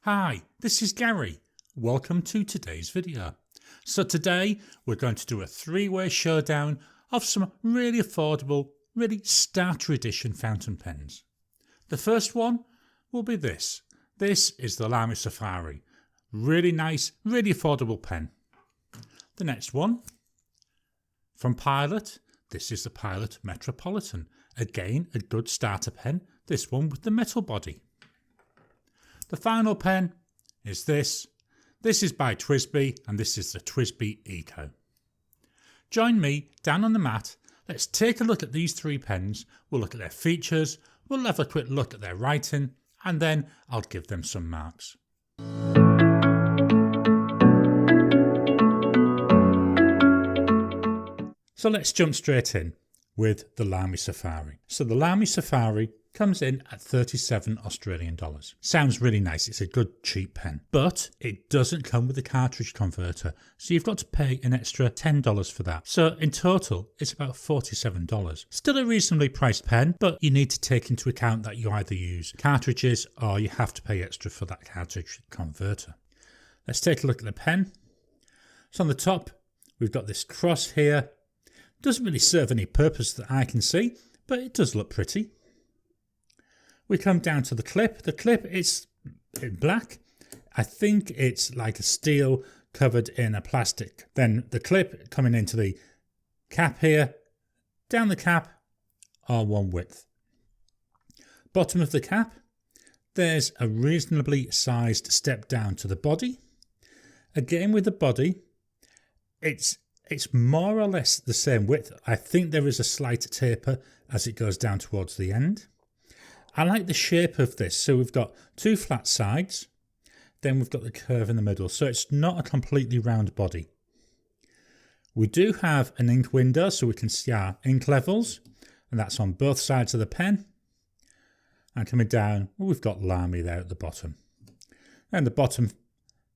Hi, this is Gary. Welcome to today's video. So today we're going to do a three-way showdown of some really affordable, really starter edition fountain pens. The first one will be this. This is the Lamy Safari. Really nice, really affordable pen. The next one, from Pilot, this is the Pilot Metropolitan. Again, a good starter pen, this one with the metal body. The final pen is this. This is by Twisby and this is the Twisby Eco. Join me down on the mat. Let's take a look at these three pens. We'll look at their features, we'll have a quick look at their writing, and then I'll give them some marks. So let's jump straight in with the Lamy Safari. So the Lamy Safari comes in at 37 Australian dollars. Sounds really nice, it's a good cheap pen, but it doesn't come with a cartridge converter, so you've got to pay an extra $10 for that. So in total it's about $47. Still a reasonably priced pen, but you need to take into account that you either use cartridges or you have to pay extra for that cartridge converter. Let's take a look at the pen. So on the top we've got this cross here. Doesn't really serve any purpose that I can see, but it does look pretty. We come down to the clip. The clip is in black. I think it's like a steel covered in a plastic. Then the clip coming into the cap here, down the cap are one width. Bottom of the cap, there's a reasonably sized step down to the body. Again with the body, it's more or less the same width. I think there is a slight taper as it goes down towards the end. I like the shape of this. So we've got two flat sides, then we've got the curve in the middle. So it's not a completely round body. We do have an ink window so we can see our ink levels, and that's on both sides of the pen. And coming down, well, we've got Lamy there at the bottom. And the bottom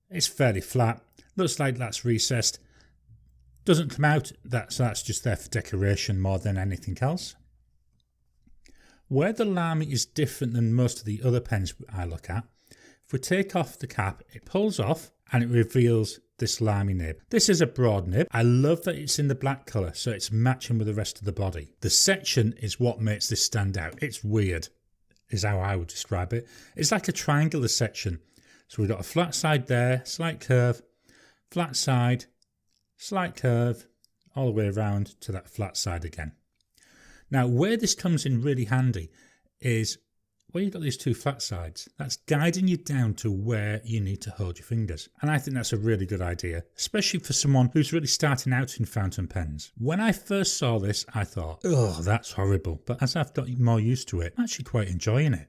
is fairly flat. Looks like that's recessed. Doesn't come out, so that's just there for decoration more than anything else. Where the Lamy is different than most of the other pens I look at, if we take off the cap, it pulls off and it reveals this Lamy nib. This is a broad nib. I love that it's in the black colour, so it's matching with the rest of the body. The section is what makes this stand out. It's weird, is how I would describe it. It's like a triangular section. So we've got a flat side there, slight curve, flat side, slight curve, all the way around to that flat side again. Now where this comes in really handy is where you've got these two flat sides. That's guiding you down to where you need to hold your fingers. And I think that's a really good idea, especially for someone who's really starting out in fountain pens. When I first saw this, I thought, oh, that's horrible. But as I've got more used to it, I'm actually quite enjoying it.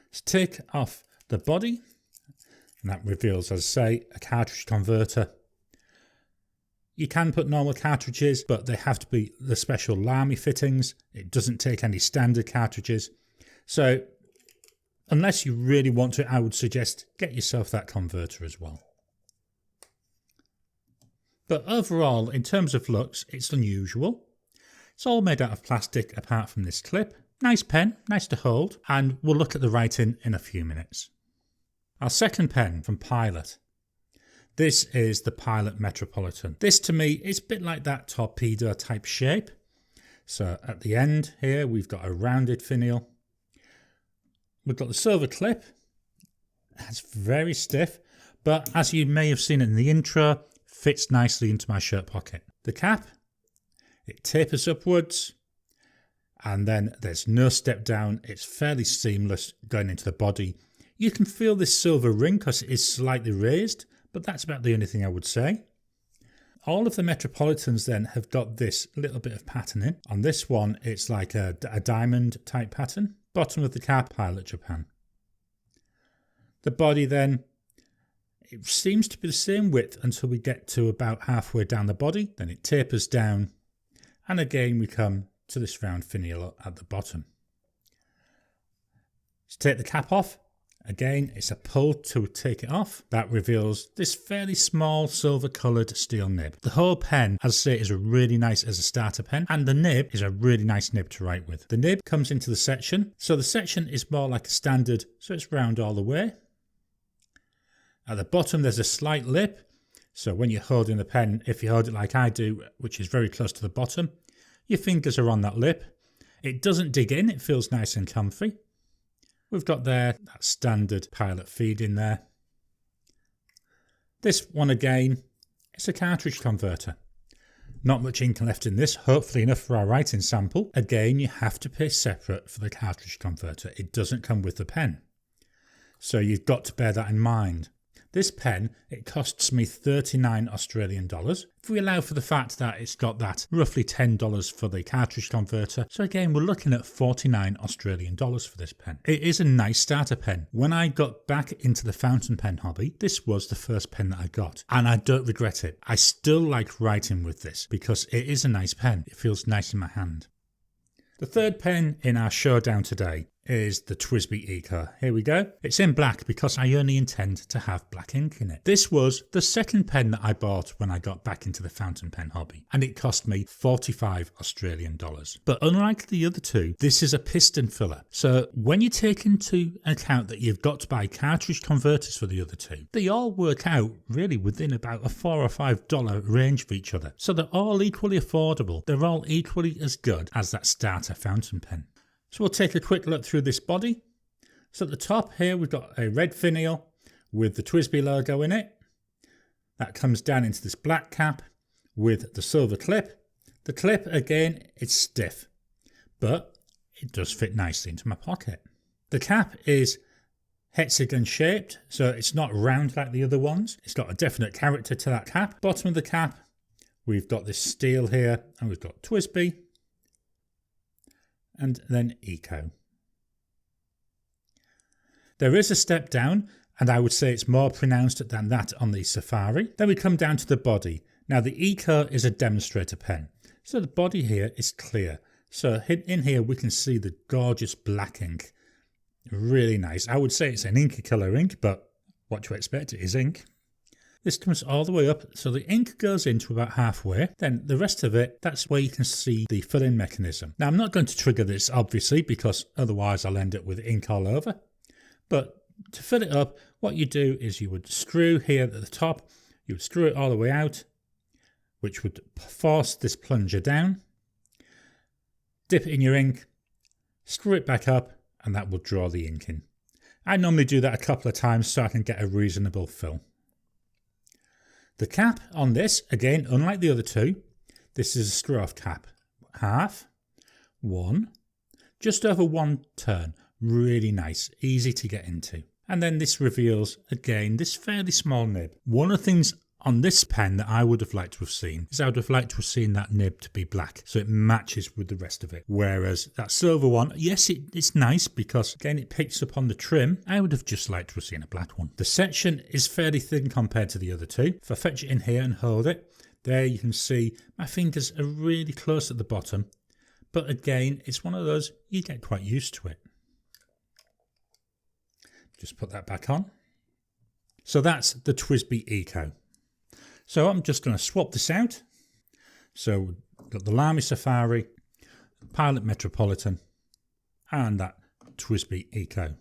Let's take off the body, and that reveals, as I say, a cartridge converter. You can put normal cartridges, but they have to be the special Lamy fittings. It doesn't take any standard cartridges. So unless you really want to, I would suggest get yourself that converter as well. But overall, in terms of looks, it's unusual. It's all made out of plastic apart from this clip. Nice pen, nice to hold, and we'll look at the writing in a few minutes. Our second pen from Pilot. This is the Pilot Metropolitan. This to me is a bit like that torpedo type shape. So at the end here we've got a rounded finial. We've got the silver clip. That's very stiff, but as you may have seen in the intro, fits nicely into my shirt pocket. The cap, it tapers upwards and then there's no step down. It's fairly seamless going into the body. You can feel this silver ring because it is slightly raised. But that's about the only thing I would say. All of the Metropolitans then have got this little bit of patterning. On this one, it's like a diamond type pattern. Bottom of the cap, Pilot Japan. The body then, it seems to be the same width until we get to about halfway down the body. Then it tapers down. And again, we come to this round finial at the bottom. Let's take the cap off. Again, it's a pull to take it off. That reveals this fairly small silver coloured steel nib. The whole pen, as I say, is really nice as a starter pen, and the nib is a really nice nib to write with. The nib comes into the section, so the section is more like a standard, so it's round all the way. At the bottom there's a slight lip, so when you're holding the pen, if you hold it like I do, which is very close to the bottom, your fingers are on that lip. It doesn't dig in, it feels nice and comfy. We've got there that standard Pilot feed in there. This one again, it's a cartridge converter. Not much ink left in this, hopefully enough for our writing sample. Again, you have to pay separate for the cartridge converter. It doesn't come with the pen. So you've got to bear that in mind. This pen, it costs me 39 Australian dollars. If we allow for the fact that it's got that roughly $10 for the cartridge converter, so again we're looking at 49 Australian dollars for this pen. It is a nice starter pen. When I got back into the fountain pen hobby, this was the first pen that I got, and I don't regret it. I still like writing with this because it is a nice pen. It feels nice in my hand. The third pen in our showdown today is the Twisby Eco. Here we go. It's in black because I only intend to have black ink in it. This was the second pen that I bought when I got back into the fountain pen hobby, and it cost me 45 Australian dollars. But unlike the other two, this is a piston filler. So when you take into account that you've got to buy cartridge converters for the other two, they all work out really within about a $4 or $5 range for each other. So they're all equally affordable. They're all equally as good as that starter fountain pen. So we'll take a quick look through this body. So at the top here we've got a red finial with the Twisby logo in it. That comes down into this black cap with the silver clip. The clip again, it's stiff, but it does fit nicely into my pocket. The cap is hexagon shaped, so it's not round like the other ones. It's got a definite character to that cap. Bottom of the cap, we've got this steel here, and we've got Twisby, and then Eco. There is a step down, and I would say it's more pronounced than that on the Safari. Then we come down to the body. Now the Eco is a demonstrator pen, so the body here is clear. So in here we can see the gorgeous black ink. Really nice. I would say it's an inky colour ink, but what do you expect? It is ink. This comes all the way up, so the ink goes into about halfway. Then the rest of it, that's where you can see the fill-in mechanism. Now I'm not going to trigger this obviously because otherwise I'll end up with ink all over. But to fill it up, what you do is you would screw here at the top, you would screw it all the way out, which would force this plunger down. Dip it in your ink, screw it back up, and that will draw the ink in. I normally do that a couple of times so I can get a reasonable fill. The cap on this, again, unlike the other two, this is a screw-off cap. Half, one, just over one turn. Really nice, easy to get into. And then this reveals, again, this fairly small nib. One of the things on this pen that I would have liked to have seen is I would have liked to have seen that nib to be black so it matches with the rest of it. Whereas that silver one, yes, it's nice because again it picks up on the trim. I would have just liked to have seen a black one. The section is fairly thin compared to the other two. If I fetch it in here and hold it, there you can see my fingers are really close at the bottom. But again, it's one of those, you get quite used to it. Just put that back on. So that's the Twisby Eco. So I'm just going to swap this out. So we've got the Lamy Safari, Pilot Metropolitan, and that Twisby Eco.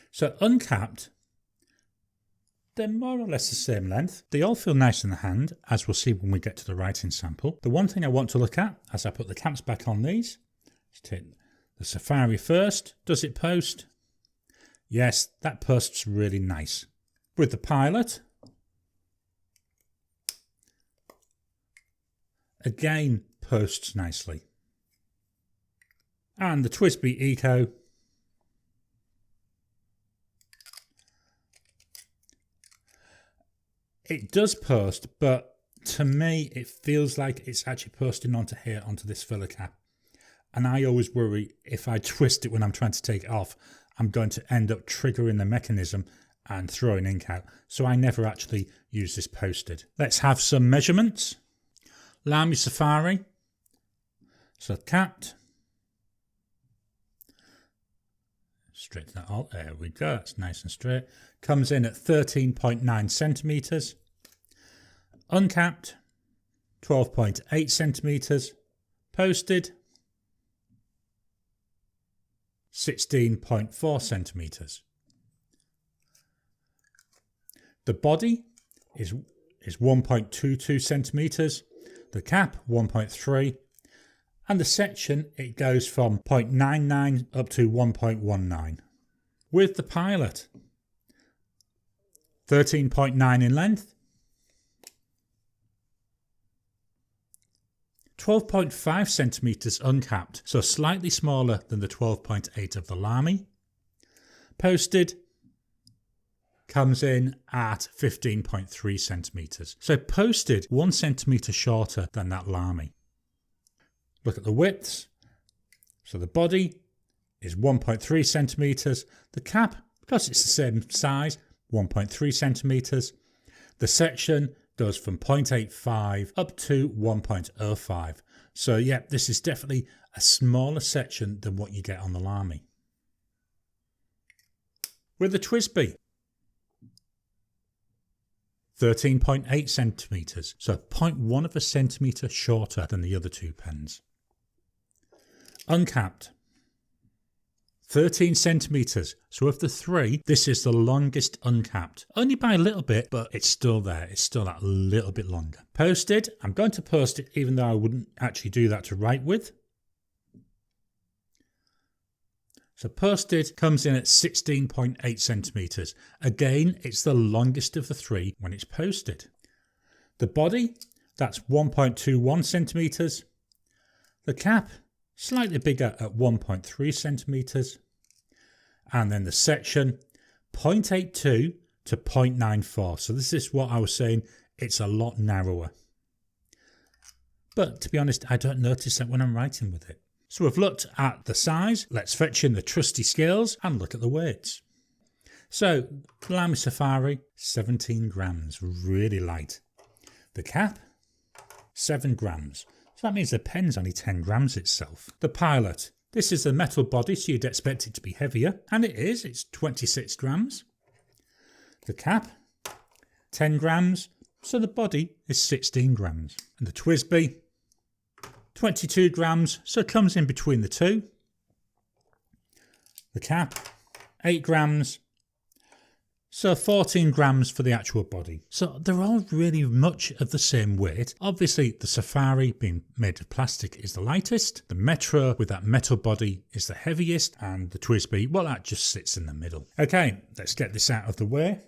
So uncapped, they're more or less the same length. They all feel nice in the hand, as we'll see when we get to the writing sample. The one thing I want to look at as I put the caps back on these, let's take the Safari first. Does it post? Yes, that posts really nice. With the Pilot, again posts nicely. And the Twisby Eco, it does post, but to me it feels like it's actually posting onto here, onto this filler cap. And I always worry if I twist it when I'm trying to take it off, I'm going to end up triggering the mechanism and throwing ink out. So I never actually use this posted. Let's have some measurements. Lamy Safari. So capped. Straighten that out. There we go. That's nice and straight. Comes in at 13.9 centimetres. Uncapped. 12.8 centimetres. Posted. 16.4 centimetres. The body is 1.22 centimetres, the cap 1.3, and the section it goes from 0.99 up to 1.19. With the Pilot, 13.9 in length, 12.5 centimetres uncapped, so slightly smaller than the 12.8 of the Lamy. Posted comes in at 15.3 centimetres, so posted 1 centimetre shorter than that Lamy. Look at the widths. So the body is 1.3 centimetres, the cap, because it's the same size, 1.3 centimetres. The section goes from 0.85 up to 1.05. So yeah, this is definitely a smaller section than what you get on the Lamy. With the Twisby, 13.8 centimetres, so 0.1 of a centimetre shorter than the other two pens. Uncapped, 13 centimetres, so of the three, this is the longest uncapped. Only by a little bit, but it's still there, it's still that little bit longer. Posted, I'm going to post it even though I wouldn't actually do that to write with. So posted comes in at 16.8 centimetres. Again, it's the longest of the three when it's posted. The body, that's 1.21 centimetres. The cap, slightly bigger at 1.3 centimetres. And then the section, 0.82 to 0.94. So this is what I was saying, it's a lot narrower. But to be honest, I don't notice that when I'm writing with it. So we've looked at the size, let's fetch in the trusty scales and look at the weights. So, Lamy Safari, 17 grams, really light. The cap, 7 grams. So that means the pen's only 10 grams itself. The Pilot, this is a metal body, so you'd expect it to be heavier, and it is, it's 26 grams. The cap, 10 grams, so the body is 16 grams. And the Twisby, 22 grams, so it comes in between the two. The cap, 8 grams, so 14 grams for the actual body. So they're all really much of the same weight. Obviously the Safari being made of plastic is the lightest, the Metro with that metal body is the heaviest, and the Twisby, well, that just sits in the middle. Okay, let's get this out of the way.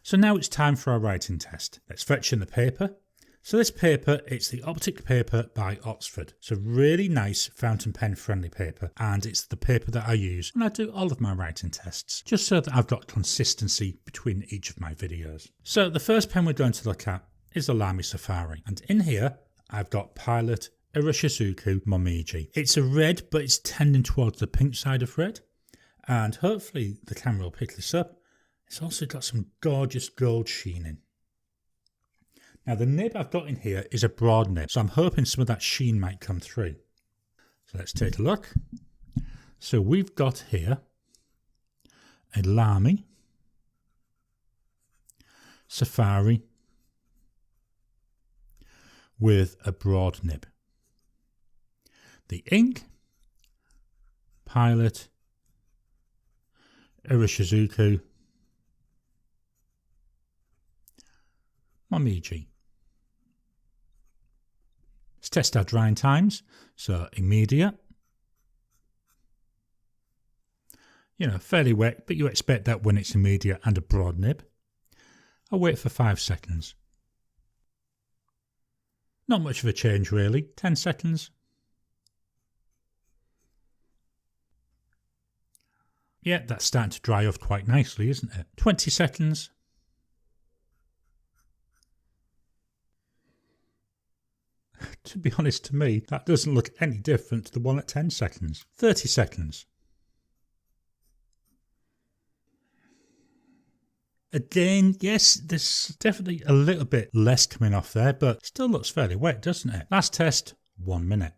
So now it's time for our writing test. Let's fetch in the paper. So this paper, it's the Optic paper by Oxford. It's a really nice fountain pen friendly paper, and it's the paper that I use when I do all of my writing tests, just so that I've got consistency between each of my videos. So the first pen we're going to look at is the Lamy Safari, and in here I've got Pilot Iroshizuku Momiji. It's a red, but it's tending towards the pink side of red, and hopefully the camera will pick this up. It's also got some gorgeous gold sheening. Now the nib I've got in here is a broad nib, so I'm hoping some of that sheen might come through. So let's take a look. So we've got here a Lamy Safari with a broad nib. The ink, Pilot Iroshizuku Momiji. Let's test our drying times. So immediate. You know, fairly wet, but you expect that when it's immediate and a broad nib. I'll wait for 5 seconds. Not much of a change really. 10 seconds. Yeah, that's starting to dry off quite nicely, isn't it? 20 seconds. To be honest, to me, that doesn't look any different to the one at 10 seconds. 30 seconds. Again, yes, there's definitely a little bit less coming off there, but still looks fairly wet, doesn't it? Last test, 1 minute.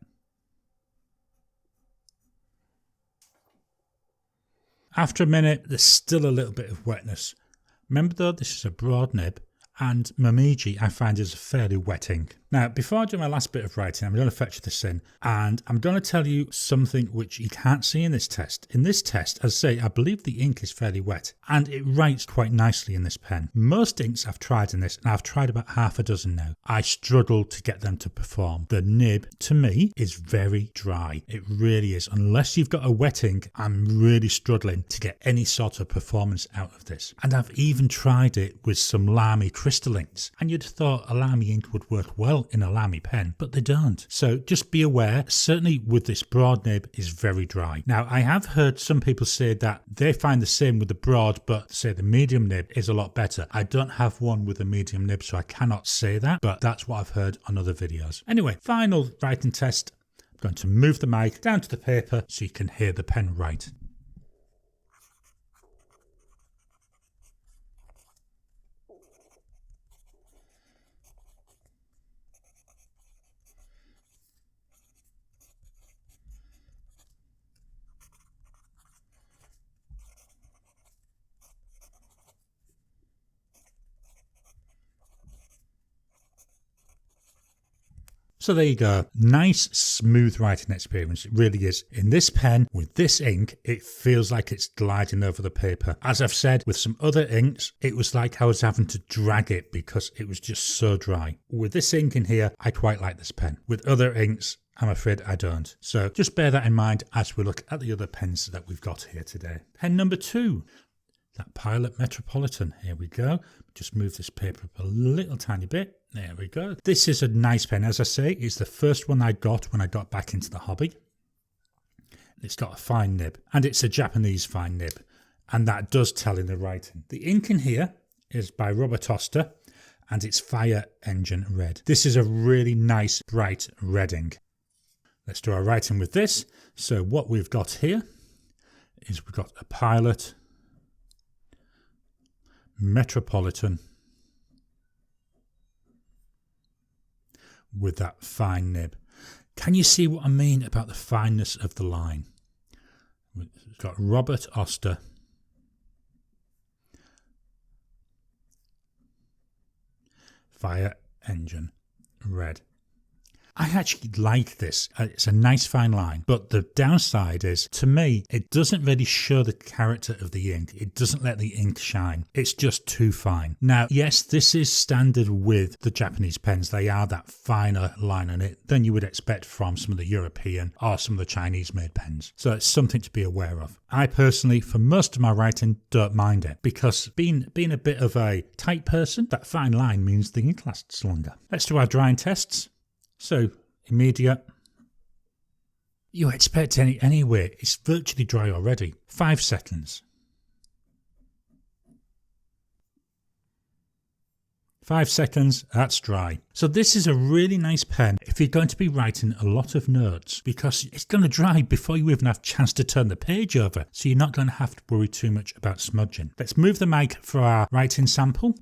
After a minute, there's still a little bit of wetness. Remember though, this is a broad nib, and Momiji I find is a fairly wet ink. Now, before I do my last bit of writing, I'm going to fetch this in, and I'm going to tell you something which you can't see in this test. In this test, as I say, I believe the ink is fairly wet, and it writes quite nicely in this pen. Most inks I've tried in this, and I've tried about half a dozen now, I struggle to get them to perform. The nib, to me, is very dry. It really is. Unless you've got a wet ink, I'm really struggling to get any sort of performance out of this. And I've even tried it with some Lamy crystal inks, and you'd have thought a Lamy ink would work well in a Lamy pen, but they don't. So just be aware, certainly with this broad nib is very dry. Now, I have heard some people say that they find the same with the broad, but say the medium nib is a lot better. I don't have one with a medium nib, so I cannot say that, but that's what I've heard on other videos. Anyway, final writing test. I'm going to move the mic down to the paper so you can hear the pen write. So there you go, nice smooth writing experience, it really is. In this pen, with this ink, it feels like it's gliding over the paper. As I've said, with some other inks, it was like I was having to drag it because it was just so dry. With this ink in here, I quite like this pen. With other inks, I'm afraid I don't. So just bear that in mind as we look at the other pens that we've got here today. Pen number 2. That Pilot Metropolitan. Here we go. Just move this paper up a little tiny bit. There we go. This is a nice pen. As I say, it's the first one I got when I got back into the hobby. It's got a fine nib, and it's a Japanese fine nib, and that does tell in the writing. The ink in here is by Oster, and it's Fire Engine Red. This is a really nice bright red ink. Let's do our writing with this. So what we've got here is we've got a Pilot Metropolitan with that fine nib. Can you see what I mean about the fineness of the line? We've got Oster, Fire Engine Red. I actually like this. It's a nice fine line, but the downside is, to me, it doesn't really show the character of the ink. It doesn't let the ink shine. It's just too fine. Now, yes, this is standard with the Japanese pens. They are that finer line on it than you would expect from some of the European or some of the Chinese made pens. So it's something to be aware of. I personally, for most of my writing, don't mind it because being a bit of a tight person, that fine line means the ink lasts longer. Let's do our drying tests. So, immediate. You expect anyway, it's virtually dry already. 5 seconds. 5 seconds, that's dry. So this is a really nice pen if you're going to be writing a lot of notes because it's going to dry before you even have a chance to turn the page over. So you're not going to have to worry too much about smudging. Let's move the mic for our writing sample.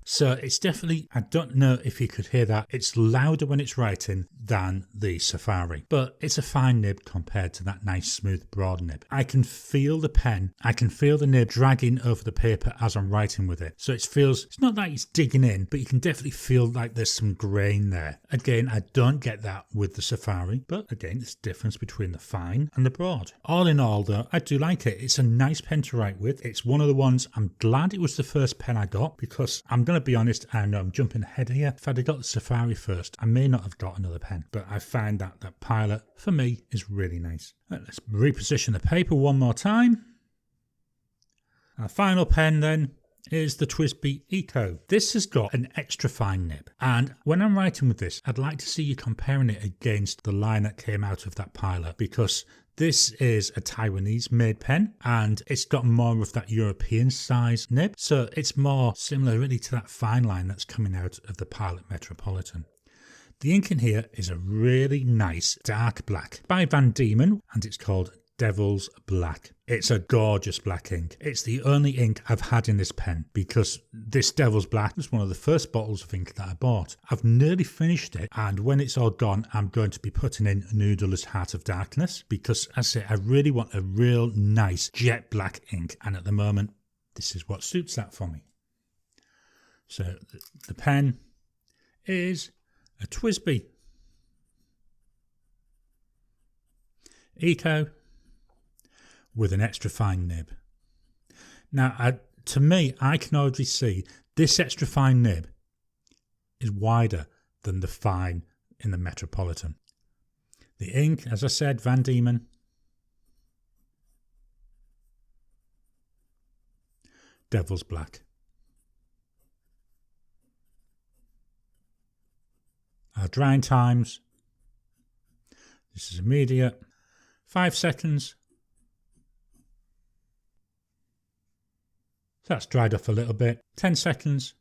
So it's definitely, I don't know if you could hear that, it's louder when it's writing than the Safari, but it's a fine nib compared to that nice smooth broad nib. I can feel the pen, I can feel the nib dragging over the paper as I'm writing with it. So it feels, it's not like it's digging in, but you can definitely feel like there's some grain there. Again, I don't get that with the Safari, but again, it's the difference between the fine and the broad. All in all though, I do like it. It's a nice pen to write with. It's one of the ones, I'm glad it was the first pen I got because I'm going to be honest, I know I'm jumping ahead here. If I'd have got the Safari first, I may not have got another pen, but I find that Pilot, for me, is really nice. Let's reposition the paper one more time. Our final pen then is the Twisby Eco. This has got an extra fine nib, and when I'm writing with this, I'd like to see you comparing it against the line that came out of that Pilot, because this is a Taiwanese made pen and it's got more of that European size nib, so it's more similar really to that fine line that's coming out of the Pilot Metropolitan. The ink in here is a really nice dark black by Van Dieman, and it's called Devil's Black. It's a gorgeous black ink. It's the only ink I've had in this pen because this Devil's Black was one of the first bottles of ink that I bought. I've nearly finished it, and when it's all gone, I'm going to be putting in Noodler's Heart of Darkness because, as I say, I really want a real nice jet black ink, and at the moment, this is what suits that for me. So the pen is a Twisby Eco with an extra fine nib. Now, to me, I can already see this extra fine nib is wider than the fine in the Metropolitan. The ink, as I said, Van Dieman. Devil's Black. Our drying times. This is immediate. 5 seconds. So that's dried off a little bit. 10 seconds.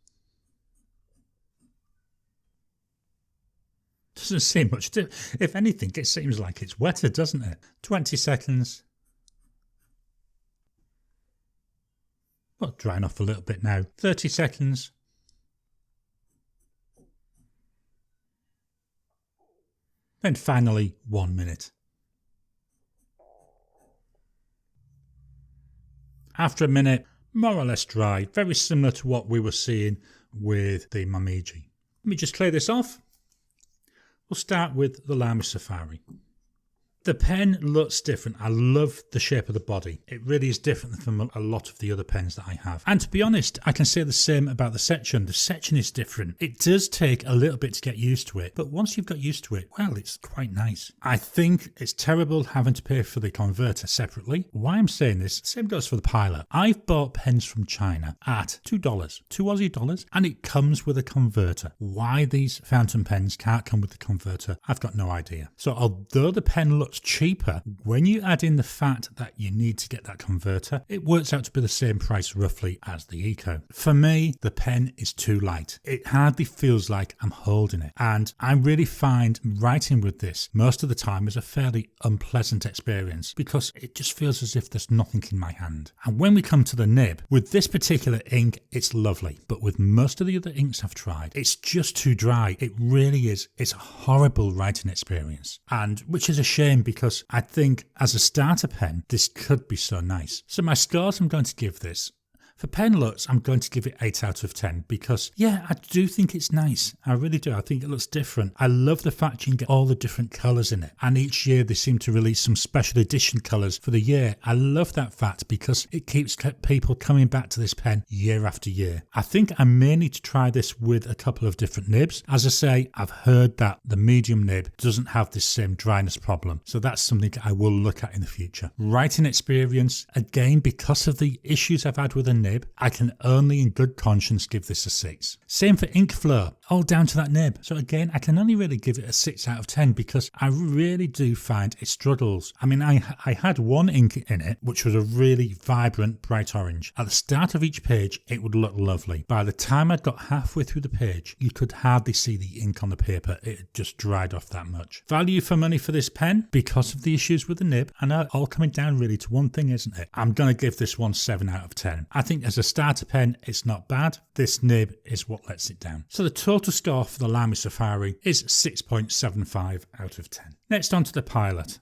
Doesn't seem much. If anything, it seems like it's wetter, doesn't it? 20 seconds. Well, drying off a little bit now. 30 seconds. Then finally, 1 minute. After a minute, more or less dry, very similar to what we were seeing with the Momiji. Let me just clear this off. We'll start with the Lamy Safari. The pen looks different. I love the shape of the body. It really is different from a lot of the other pens that I have. And to be honest, I can say the same about the section. The section is different. It does take a little bit to get used to it, but once you've got used to it, well, it's quite nice. I think it's terrible having to pay for the converter separately. Why I'm saying this, same goes for the Pilot. I've bought pens from China at $2, $2 Aussie, and it comes with a converter. Why these fountain pens can't come with the converter, I've got no idea. So although the pen looks cheaper, when you add in the fact that you need to get that converter, it works out to be the same price roughly as the Eco. For me, the pen is too light. It hardly feels like I'm holding it, and I really find writing with this most of the time is a fairly unpleasant experience because it just feels as if there's nothing in my hand. And when we come to the nib, with this particular ink, it's lovely, but with most of the other inks I've tried, it's just too dry. It really is. It's a horrible writing experience, and which is a shame because I think as a starter pen, this could be so nice. So my scores I'm going to give this. For pen looks, I'm going to give it 8 out of 10 because, yeah, I do think it's nice. I really do. I think it looks different. I love the fact you can get all the different colours in it. And each year they seem to release some special edition colours for the year. I love that fact because it keeps people coming back to this pen year after year. I think I may need to try this with a couple of different nibs. As I say, I've heard that the medium nib doesn't have this same dryness problem. So that's something I will look at in the future. Writing experience, again, because of the issues I've had with a nib, I can only in good conscience give this a 6. Same for ink flow, all down to that nib. So again, I can only really give it a 6 out of 10 because I really do find it struggles. I mean, I had one ink in it, which was a really vibrant, bright orange. At the start of each page, it would look lovely. By the time I got halfway through the page, you could hardly see the ink on the paper. It had just dried off that much. Value for money for this pen, because of the issues with the nib, and all coming down really to one thing, isn't it? I'm going to give this one 7 out of 10. I think as a starter pen, it's not bad. This nib is what lets it down. So the total score for the Lamy Safari is 6.75 out of 10. Next on to the Pilot.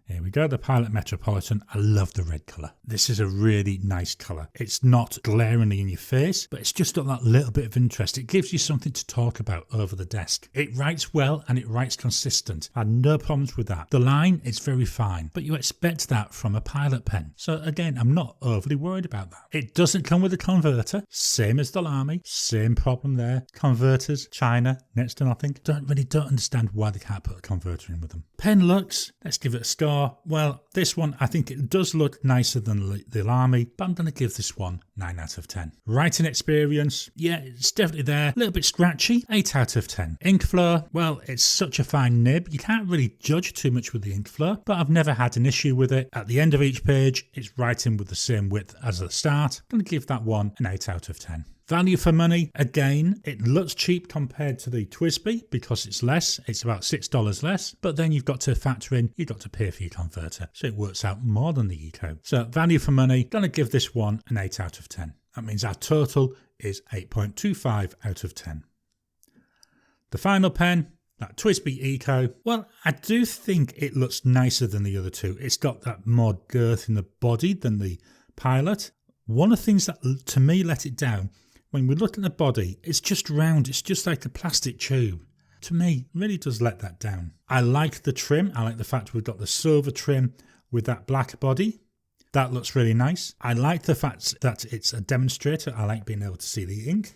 Here we go, the Pilot Metropolitan. I love the red colour. This is a really nice colour. It's not glaringly in your face, but it's just got that little bit of interest. It gives you something to talk about over the desk. It writes well and it writes consistent. I had no problems with that. The line is very fine, but you expect that from a Pilot pen. So again, I'm not overly worried about that. It doesn't come with a converter, same as the Lamy, same problem there. Converters, China, next to nothing. Don't understand why they can't put a converter in with them. Pen looks, let's give it a score. Well, this one, I think it does look nicer than the Lamy, but I'm going to give this one 9 out of 10. Writing experience, yeah, it's definitely there. A little bit scratchy, 8 out of 10. Ink flow, well, it's such a fine nib. You can't really judge too much with the ink flow, but I've never had an issue with it. At the end of each page, it's writing with the same width as at the start. I'm going to give that one an 8 out of 10. Value for money, again, it looks cheap compared to the Twisby because it's less, it's about $6 less, but then you've got to factor in, you've got to pay for your converter, so it works out more than the Eco. So value for money, gonna give this one an 8 out of 10. That means our total is 8.25 out of 10. The final pen, that Twisby Eco, well, I do think it looks nicer than the other two. It's got that more girth in the body than the Pilot. One of the things that to me let it down, when we look at the body, it's just round, it's just like a plastic tube. To me, it really does let that down. I like the trim, I like the fact we've got the silver trim with that black body. That looks really nice. I like the fact that it's a demonstrator. I like being able to see the ink.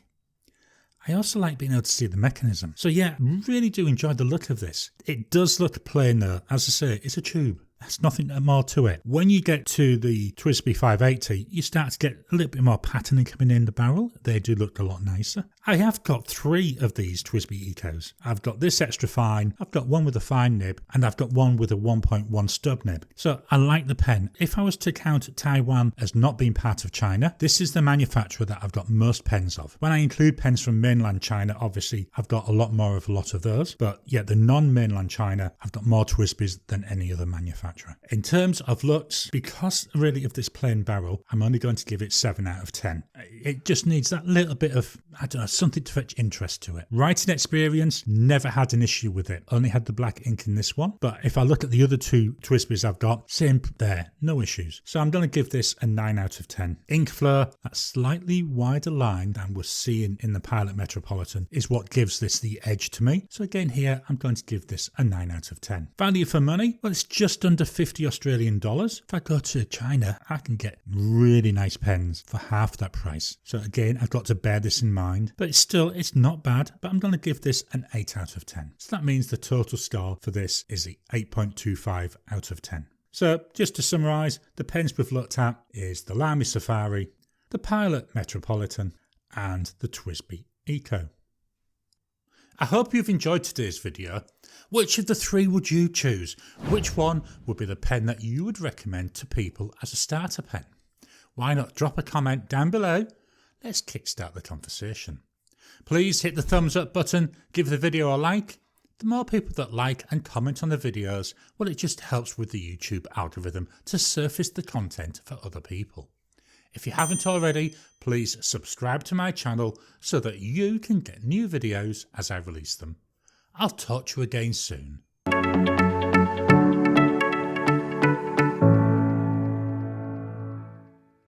I also like being able to see the mechanism. So yeah, really do enjoy the look of this. It does look plain though. As I say, it's a tube. There's nothing more to it. When you get to the TWSBI 580, you start to get a little bit more patterning coming in the barrel. They do look a lot nicer. I have got 3 of these TWSBI Ecos. I've got this extra fine, I've got one with a fine nib, and I've got one with a 1.1 stub nib. So I like the pen. If I was to count Taiwan as not being part of China, this is the manufacturer that I've got most pens of. When I include pens from mainland China, obviously I've got a lot of those. But yeah, the non-mainland China, I've got more TWSBIs than any other manufacturer. In terms of looks, because really of this plain barrel, I'm only going to give it 7 out of 10. It just needs that little bit of, I don't know, something to fetch interest to it. Writing experience, never had an issue with it. Only had the black ink in this one. But if I look at the other 2 TWSBIs I've got, same there, no issues. So I'm going to give this a 9 out of 10. Ink flow, that slightly wider line than we're seeing in the Pilot Metropolitan is what gives this the edge to me. So again here, I'm going to give this a 9 out of 10. Value for money, well, it's just under 50 Australian dollars. If I go to China, I can get really nice pens for half that price. So again, I've got to bear this in mind, but it's not bad, but I'm going to give this an 8 out of 10. So that means the total score for this is the 8.25 out of 10. So just to summarise, the pens we've looked at is the Lamy Safari, the Pilot Metropolitan and the Twisby Eco. I hope you've enjoyed today's video. Which of the 3 would you choose? Which one would be the pen that you would recommend to people as a starter pen? Why not drop a comment down below? Let's kickstart the conversation. Please hit the thumbs up button, give the video a like. The more people that like and comment on the videos, well, it just helps with the YouTube algorithm to surface the content for other people. If you haven't already, please subscribe to my channel so that you can get new videos as I release them. I'll talk to you again soon.